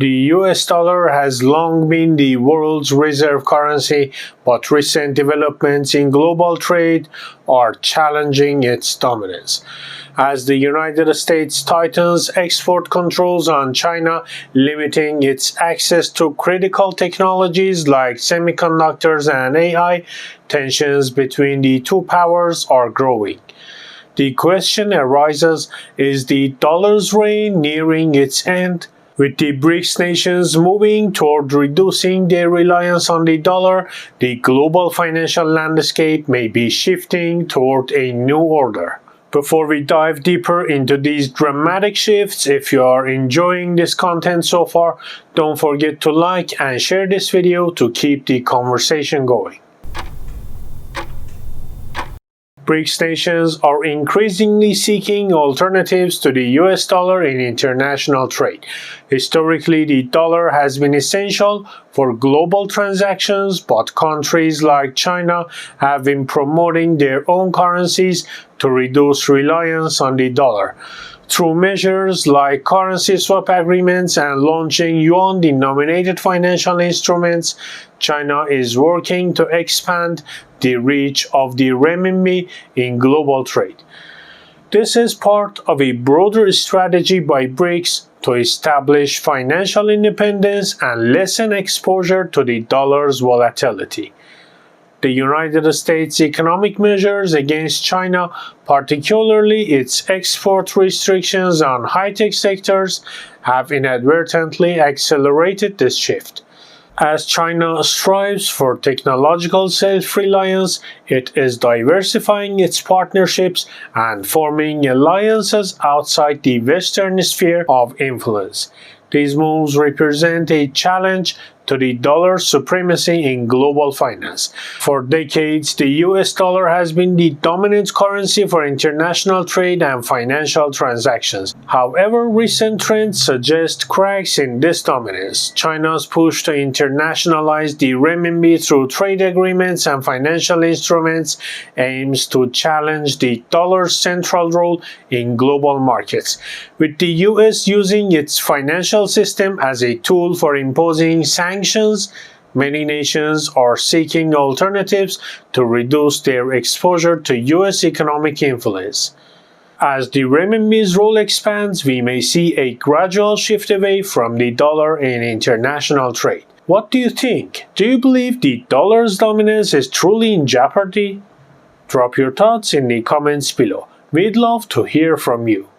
The US dollar has long been the world's reserve currency, but recent developments in global trade are challenging its dominance. As the United States tightens export controls on China, limiting its access to critical technologies like semiconductors and AI, tensions between the two powers are growing. The question arises, is the dollar's reign nearing its end? With the BRICS nations moving toward reducing their reliance on the dollar, the global financial landscape may be shifting toward a new order. Before we dive deeper into these dramatic shifts, if you are enjoying this content so far, don't forget to like and share this video to keep the conversation going. BRICS nations are increasingly seeking alternatives to the US dollar in international trade. Historically, the dollar has been essential for global transactions, but countries like China have been promoting their own currencies to reduce reliance on the dollar. Through measures like currency swap agreements and launching yuan-denominated financial instruments, China is working to expand the reach of the renminbi in global trade. This is part of a broader strategy by BRICS to establish financial independence and lessen exposure to the dollar's volatility. The United States' economic measures against China, particularly its export restrictions on high-tech sectors, have inadvertently accelerated this shift. As China strives for technological self-reliance, it is diversifying its partnerships and forming alliances outside the Western sphere of influence. These moves represent a challenge to the dollar's supremacy in global finance. For decades, the US dollar has been the dominant currency for international trade and financial transactions. However, recent trends suggest cracks in this dominance. China's push to internationalize the renminbi through trade agreements and financial instruments aims to challenge the dollar's central role in global markets, with the US using its financial system as a tool for imposing sanctions. Many nations are seeking alternatives to reduce their exposure to US economic influence. As the renminbi's role expands, we may see a gradual shift away from the dollar in international trade. What do you think? Do you believe the dollar's dominance is truly in jeopardy? Drop your thoughts in the comments below. We'd love to hear from you.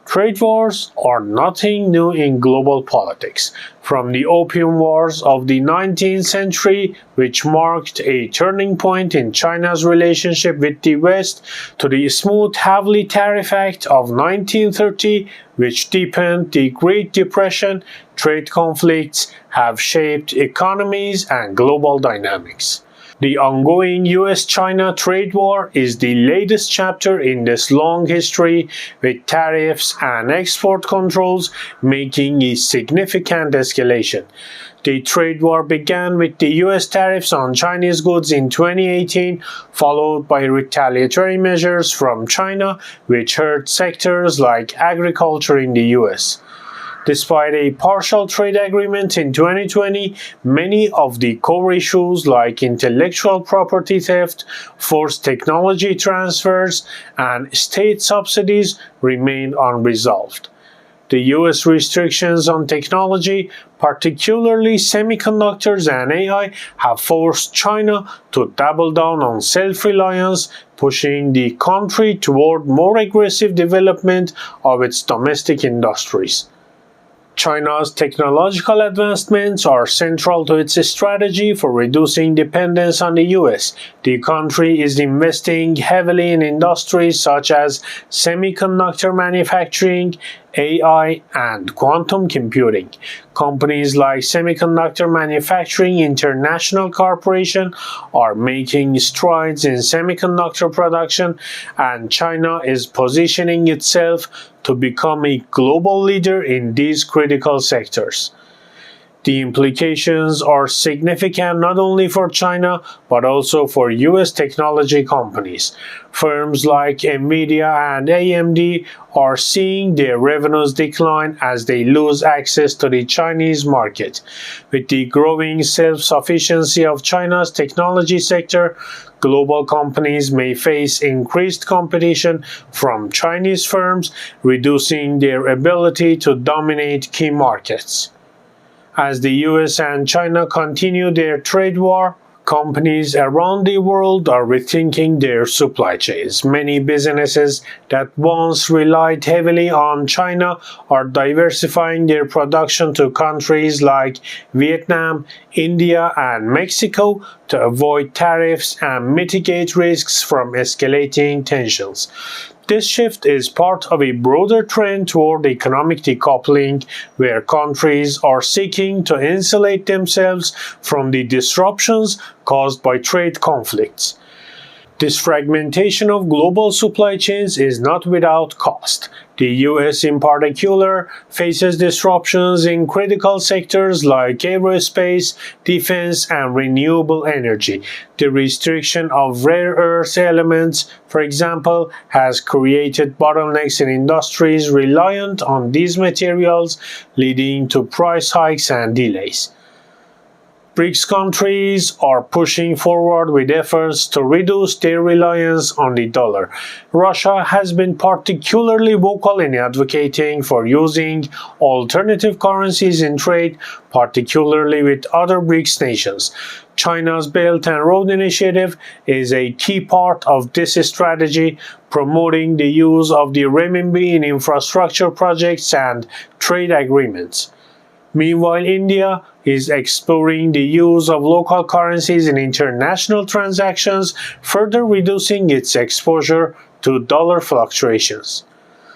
Trade wars are nothing new in global politics. From the Opium Wars of the 19th century, which marked a turning point in China's relationship with the West, to the Smoot-Hawley Tariff Act of 1930, which deepened the Great Depression, trade conflicts have shaped economies and global dynamics. The ongoing US-China trade war is the latest chapter in this long history, with tariffs and export controls making a significant escalation. The trade war began with the US tariffs on Chinese goods in 2018, followed by retaliatory measures from China, which hurt sectors like agriculture in the US. Despite a partial trade agreement in 2020, many of the core issues like intellectual property theft, forced technology transfers, and state subsidies remain unresolved. The US restrictions on technology, particularly semiconductors and AI, have forced China to double down on self-reliance, pushing the country toward more aggressive development of its domestic industries. China's technological advancements are central to its strategy for reducing dependence on the US. The country is investing heavily in industries such as semiconductor manufacturing, AI, and quantum computing. Companies like Semiconductor Manufacturing International Corporation are making strides in semiconductor production, and China is positioning itself to become a global leader in these critical sectors. The implications are significant not only for China but also for US technology companies. Firms like Nvidia and AMD are seeing their revenues decline as they lose access to the Chinese market. With the growing self-sufficiency of China's technology sector, global companies may face increased competition from Chinese firms, reducing their ability to dominate key markets. As the US and China continue their trade war, companies around the world are rethinking their supply chains. Many businesses that once relied heavily on China are diversifying their production to countries like Vietnam, India, and Mexico to avoid tariffs and mitigate risks from escalating tensions. This shift is part of a broader trend toward economic decoupling, where countries are seeking to insulate themselves from the disruptions caused by trade conflicts. This fragmentation of global supply chains is not without cost. The US in particular faces disruptions in critical sectors like aerospace, defense, and renewable energy. The restriction of rare earth elements, for example, has created bottlenecks in industries reliant on these materials, leading to price hikes and delays. BRICS countries are pushing forward with efforts to reduce their reliance on the dollar. Russia has been particularly vocal in advocating for using alternative currencies in trade, particularly with other BRICS nations. China's Belt and Road Initiative is a key part of this strategy, promoting the use of the renminbi in infrastructure projects and trade agreements. Meanwhile, India is exploring the use of local currencies in international transactions, further reducing its exposure to dollar fluctuations.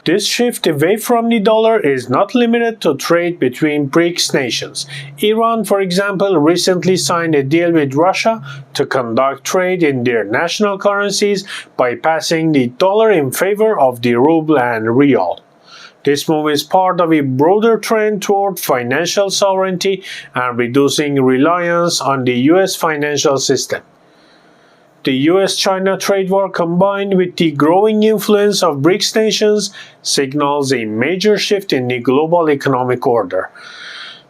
This shift away from the dollar is not limited to trade between BRICS nations. Iran, for example, recently signed a deal with Russia to conduct trade in their national currencies, bypassing the dollar in favor of the ruble and rial. This move is part of a broader trend toward financial sovereignty and reducing reliance on the US financial system. The US-China trade war, combined with the growing influence of BRICS nations, signals a major shift in the global economic order.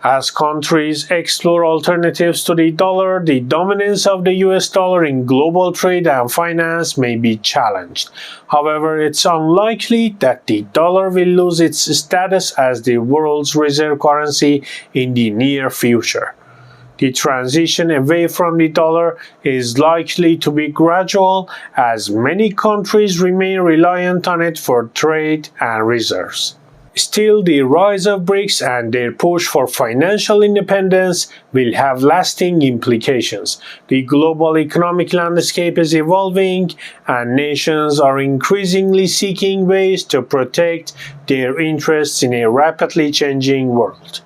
As countries explore alternatives to the dollar, the dominance of the US dollar in global trade and finance may be challenged. However, it's unlikely that the dollar will lose its status as the world's reserve currency in the near future. The transition away from the dollar is likely to be gradual, as many countries remain reliant on it for trade and reserves. Still, the rise of BRICS and their push for financial independence will have lasting implications. The global economic landscape is evolving, and nations are increasingly seeking ways to protect their interests in a rapidly changing world.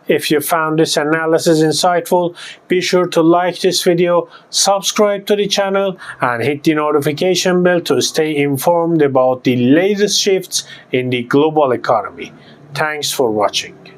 If you found this analysis insightful, be sure to like this video, subscribe to the channel, and hit the notification bell to stay informed about the latest shifts in the global economy. Thanks for watching.